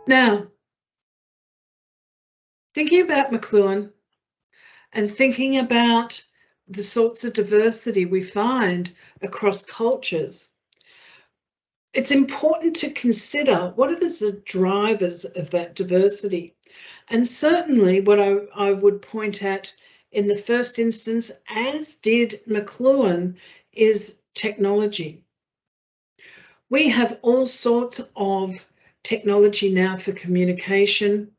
Now, thinking about McLuhan and thinking about the sorts of diversity we find across cultures, it's important to consider what are the drivers of that diversity. And certainly what I would point at in the first instance, as did McLuhan, is technology. We have all sorts of technology now for communication,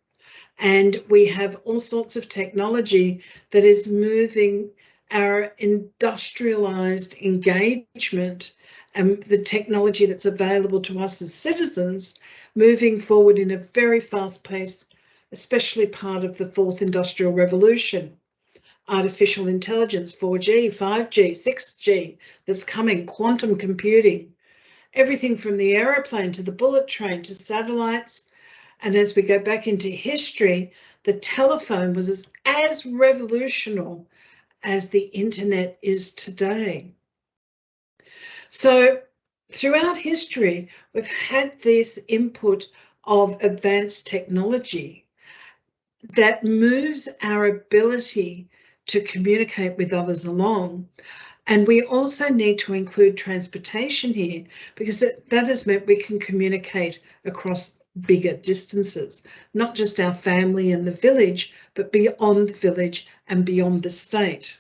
and we have all sorts of technology that is moving our industrialized engagement and the technology that's available to us as citizens moving forward in a very fast pace, especially part of the fourth industrial revolution. Artificial intelligence, 4G, 5G, 6G that's coming, quantum computing, everything from the aeroplane to the bullet train to satellites. And as we go back into history, the telephone was as revolutionary as the internet is today. So throughout history, we've had this input of advanced technology that moves our ability to communicate with others along. And we also need to include transportation here, because that has meant we can communicate across bigger distances, not just our family and the village, but beyond the village and beyond the state.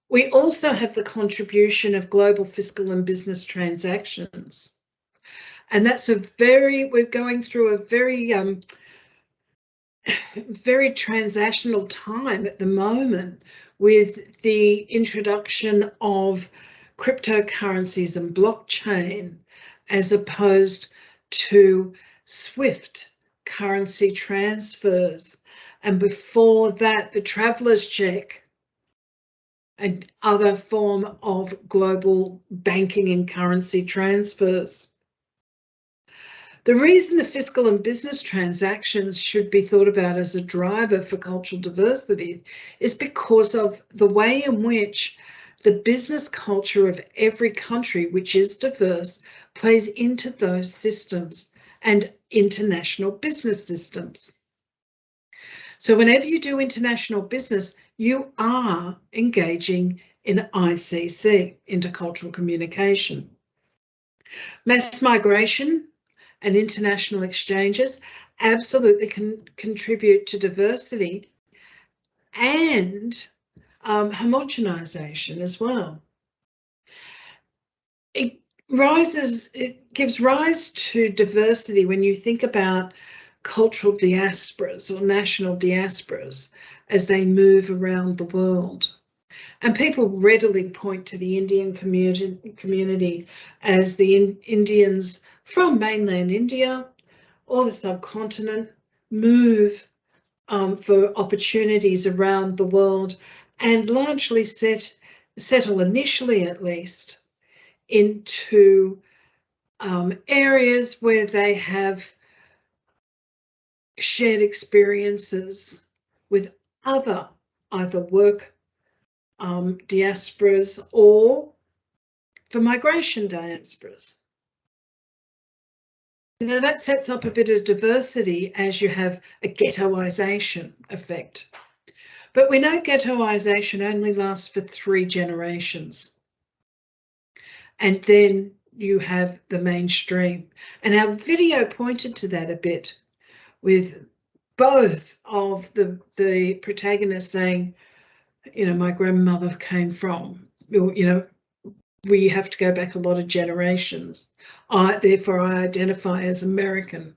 We also have the contribution of global fiscal and business transactions. And that's we're going through a very transactional time at the moment with the introduction of cryptocurrencies and blockchain, as opposed to SWIFT currency transfers. And before that, the traveller's check and other form of global banking and currency transfers. The reason the fiscal and business transactions should be thought about as a driver for cultural diversity is because of the way in which the business culture of every country, which is diverse, plays into those systems and international business systems. So whenever you do international business, you are engaging in ICC, intercultural communication. Mass migration and international exchanges absolutely can contribute to diversity and homogenization as well. It gives rise to diversity when you think about cultural diasporas or national diasporas as they move around the world. And people readily point to the Indian community as the Indians from mainland India or the subcontinent move for opportunities around the world and largely settle initially, at least, into areas where they have shared experiences with other either work diasporas or for migration diasporas. Now that sets up a bit of diversity as you have a ghettoization effect. But we know ghettoization only lasts for 3 generations. And then you have the mainstream. And our video pointed to that a bit, with both of the protagonists saying, you know, my grandmother came from, you know, we have to go back a lot of generations. Therefore, I identify as American.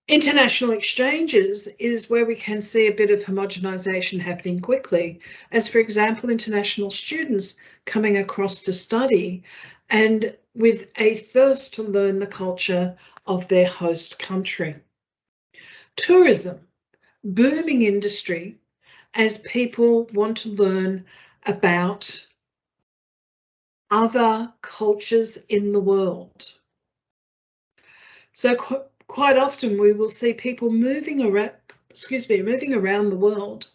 International exchanges is where we can see a bit of homogenization happening quickly, as for example, international students coming across to study and with a thirst to learn the culture of their host country. Tourism, booming industry, as people want to learn about other cultures in the world. So quite often we will see people moving around the world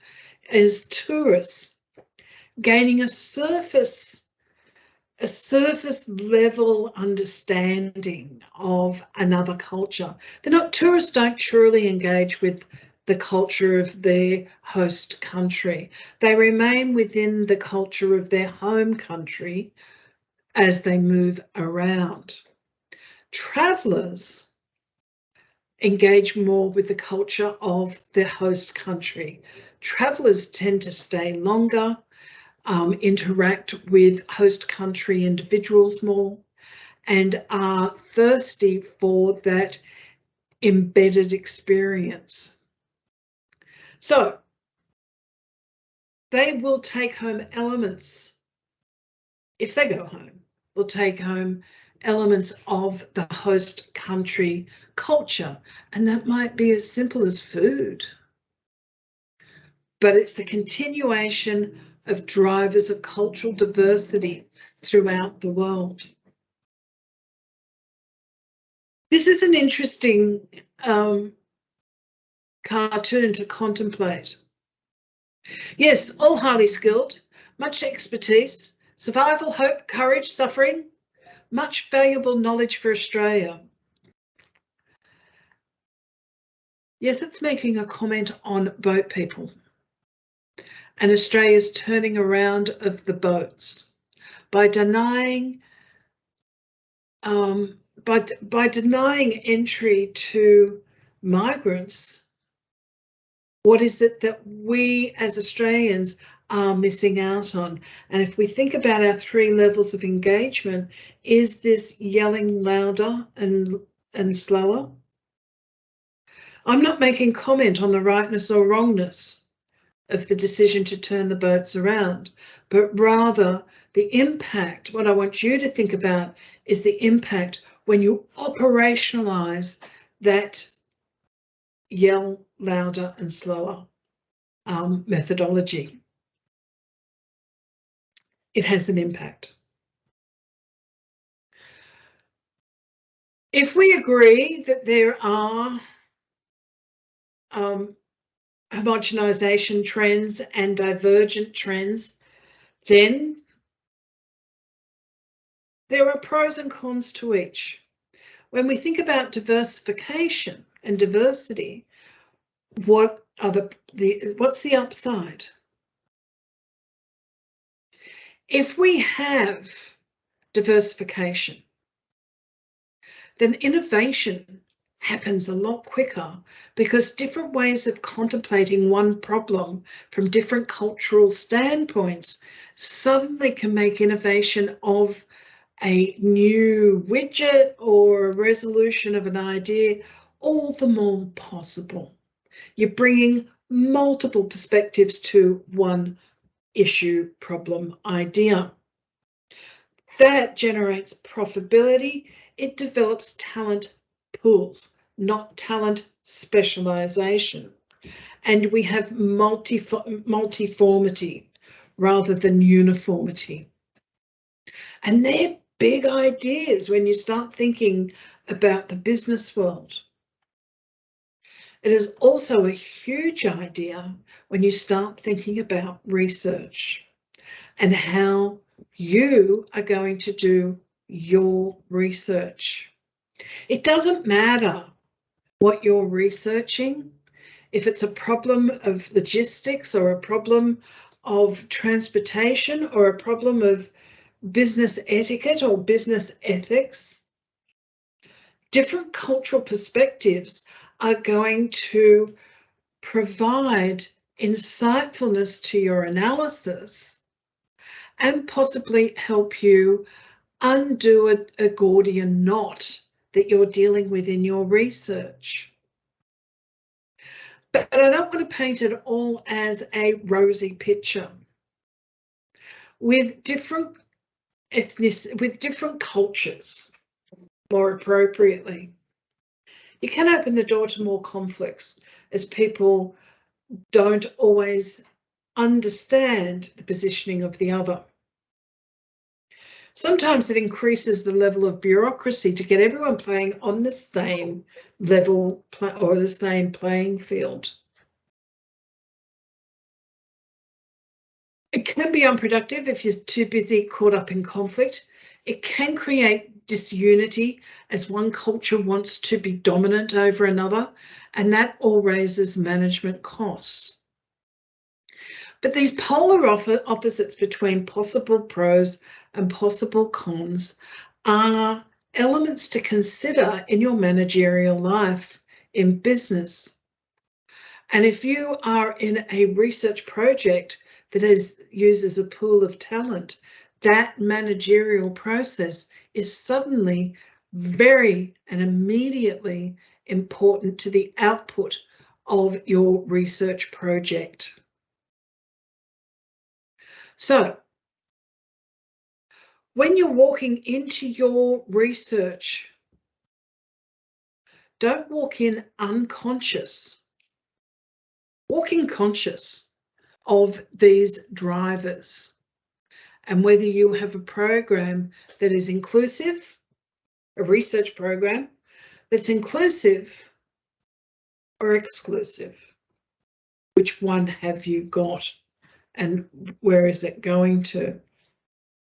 as tourists, gaining a surface a surface level understanding of another culture. Tourists don't truly engage with the culture of their host country. They remain within the culture of their home country as they move around. Travellers engage more with the culture of their host country. Travellers tend to stay longer, interact with host country individuals more, and are thirsty for that embedded experience. So they will take home elements, if they go home, will take home elements of the host country culture, and that might be as simple as food. But it's the continuation of drivers of cultural diversity throughout the world. This is an interesting cartoon to contemplate. Yes, all highly skilled, much expertise, survival, hope, courage, suffering, much valuable knowledge for Australia. Yes, it's making a comment on boat people and Australia's turning around of the boats by denying entry to migrants. What is it that we as Australians are missing out on? And if we think about our 3 levels of engagement, is this yelling louder and slower? I'm not making comment on the rightness or wrongness of the decision to turn the boats around, but rather the impact. What I want you to think about is the impact when you operationalize that yell louder and slower methodology. It has an impact. If we agree that there are homogenization trends and divergent trends, then there are pros and cons to each. When we think about diversification and diversity, what's the upside? If we have diversification, then innovation happens a lot quicker because different ways of contemplating one problem from different cultural standpoints suddenly can make innovation of a new widget or a resolution of an idea all the more possible. You're bringing multiple perspectives to one issue, problem, idea. That generates profitability. It develops talent pools, not talent specialization. And we have multiformity rather than uniformity. And they're big ideas when you start thinking about the business world. It is also a huge idea when you start thinking about research and how you are going to do your research. It doesn't matter what you're researching, if it's a problem of logistics or a problem of transportation or a problem of business etiquette or business ethics. Different cultural perspectives are going to provide insightfulness to your analysis and possibly help you undo a Gordian knot that you're dealing with in your research. But I don't want to paint it all as a rosy picture. With different with different cultures, more appropriately, you can open the door to more conflicts as people don't always understand the positioning of the other. Sometimes it increases the level of bureaucracy to get everyone playing on the same level or the same playing field. It can be unproductive if you're too busy caught up in conflict. It can create disunity as one culture wants to be dominant over another, and that all raises management costs. But these polar opposites between possible pros and possible cons are elements to consider in your managerial life in business. And if you are in a research project that uses a pool of talent, that managerial process is suddenly very and immediately important to the output of your research project. So, when you're walking into your research, don't walk in unconscious. Walk in conscious of these drivers and whether you have a program that is inclusive, a research program that's inclusive or exclusive. Which one have you got and where is it going to?